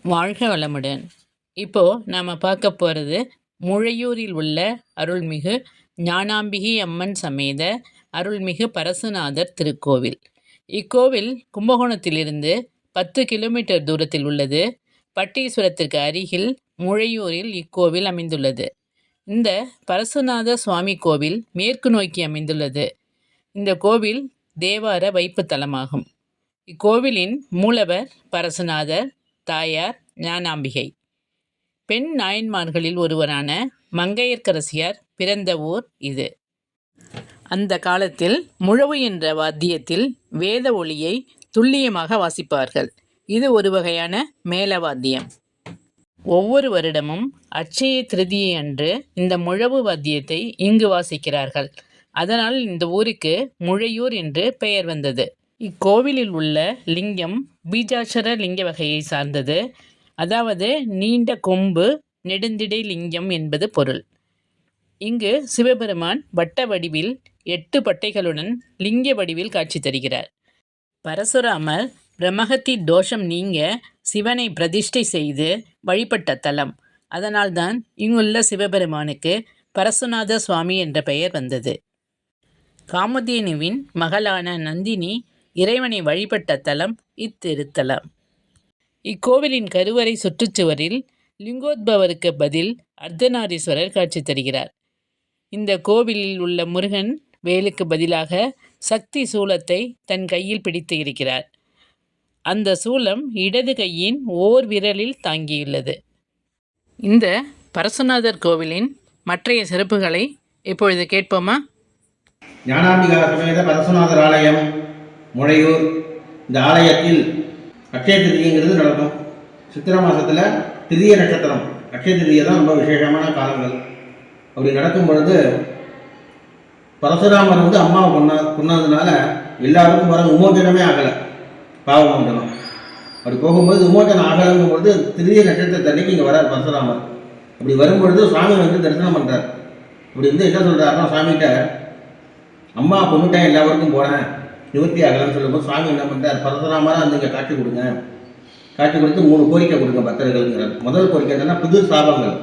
வாழ்க வளமுடன். இப்போ நாம பார்க்க போறது முழையூரில் உள்ள அருள்மிகு ஞானாம்பிகை அம்மன் சமேத அருள்மிகு பரசுநாதர் திருக்கோவில். இக்கோவில் கும்பகோணத்திலிருந்து 10 கிலோமீட்டர் தூரத்தில் உள்ளது. பட்டீஸ்வரத்திற்கு அருகில் முழையூரில் இக்கோவில் அமைந்துள்ளது. இந்த பரசுநாத சுவாமி கோவில் மேற்கு நோக்கி அமைந்துள்ளது. இந்த கோவில் தேவார வைப்பு தலமாகும். இக்கோவிலின் மூலவர் பரசுநாதர், தாயார் ஞானாம்பிகை. பெண் நாயன்மார்களில் ஒருவரான மங்கையர்க்கரசியார் பிறந்த ஊர் இது. அந்த காலத்தில் முழவு என்ற வாத்தியத்தில் வேத ஒளியை துல்லியமாக வாசிப்பார்கள். இது ஒரு வகையான மேளவாத்தியம். ஒவ்வொரு வருடமும் அட்சய திருதியை அன்று இந்த முழவு வாத்தியத்தை இங்கு வாசிக்கிறார்கள். அதனால் இந்த ஊருக்கு முழையூர் என்று பெயர் வந்தது. இக்கோவிலில் உள்ள லிங்கம் பீஜாட்சர லிங்க வகையை சார்ந்தது. அதாவது நீண்ட கொம்பு நெடுந்திடை லிங்கம் என்பது பொருள். இங்கு சிவபெருமான் வட்ட வடிவில் 8 பட்டைகளுடன் லிங்க வடிவில் காட்சி தருகிறார். பரசுராமர் பிரம்மஹத்தி தோஷம் நீங்க சிவனை பிரதிஷ்டை செய்து வழிபட்ட தலம். அதனால்தான் இங்குள்ள சிவபெருமானுக்கு பரசுநாத சுவாமி என்ற பெயர் வந்தது. காமதேனுவின் மகளான நந்தினி இறைவனை வழிபட்ட தலம் இத்திருத்தலம். இக்கோவிலின் கருவறை சுற்றுச்சுவரில் லிங்கோத்பவருக்கு பதில் அர்த்தநாரீஸ்வரர் காட்சி தருகிறார். இந்த கோவிலில் உள்ள முருகன் வேலுக்கு பதிலாக சக்தி சூலத்தை தன் கையில் பிடித்து இருக்கிறார். அந்த சூலம் இடது கையின் ஓர் விரலில் தாங்கியுள்ளது. இந்த பரசுநாதர் கோவிலின் மற்றைய சிறப்புகளை இப்பொழுது கேட்போமா? ஞானாம்பிகா சமேத பரசுநாதர் ஆலயம் முழையூர். இந்த ஆலயத்தில் அட்சய திருதிங்கிறது நடக்கும். சித்திரை மாதத்தில் திருதிய நட்சத்திரம் அட்சய திருதியை தான் ரொம்ப விசேஷமான காலங்கள். அப்படி நடக்கும் பொழுது பரசுராமர் அம்மாவை கொன்னதுனால எல்லாருக்கும் வர விமோச்சனமே ஆகலை, பாவ விமோச்சனம். அப்படி போகும்போது விமோச்சனம் ஆகலைங்கும் பொழுது திருதிய நட்சத்திரத்தன்னைக்கு இங்கே வரார் பரசுராமர். அப்படி வரும்பொழுது சுவாமி தரிசனம் பண்ணுறார். அப்படி என்ன சொல்கிறாருன்னா, சுவாமிகிட்ட அம்மா கொண்டுட்டேன் எல்லாருக்கும் போனேன் நிவர்த்தி ஆகலன்னு சொல்லும்போது சுவாமி என்ன பண்ணுறார், பரசுராமராக இங்கே காட்சி கொடுங்க, காட்சி கொடுத்து 3 கோரிக்கை கொடுங்க பக்தர்களுங்கிறார். முதல் கோரிக்கை என்னென்னா புது சாபங்கள்,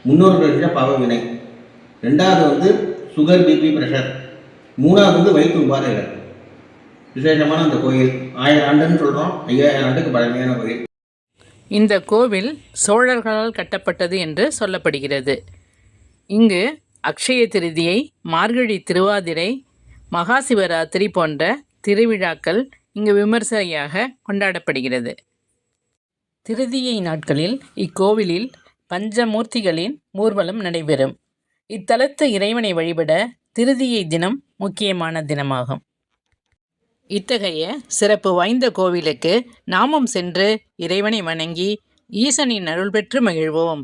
முன்னோர்கள் பாவ வினை. 2வது சுகர், பிபி, ப்ரெஷர். 3வது வயிற்று உபாதைகள். விசேஷமான அந்த கோயில் 1000 ஆண்டுன்னு சொல்கிறோம், 5000 ஆண்டுக்கு பழமையான கோயில். இந்த கோவில் சோழர்களால் கட்டப்பட்டது என்று சொல்லப்படுகிறது. இங்கு அக்ஷய திருதியை, மார்கழி திருவாதிரை, மகா சிவராத்திரி போன்ற திருவிழாக்கள் இங்கு விமர்சையாக கொண்டாடப்படுகிறது. திருதியை நாட்களில் இக்கோவிலில் பஞ்சமூர்த்திகளின் ஊர்வலம் நடைபெறும். இத்தலத்து இறைவனை வழிபட திருதியை தினம் முக்கியமான தினமாகும். இத்தகைய சிறப்பு வாய்ந்த கோவிலுக்கு நாமும் சென்று இறைவனை வணங்கி ஈசனின் அருள் பெற்று மகிழ்வோம்.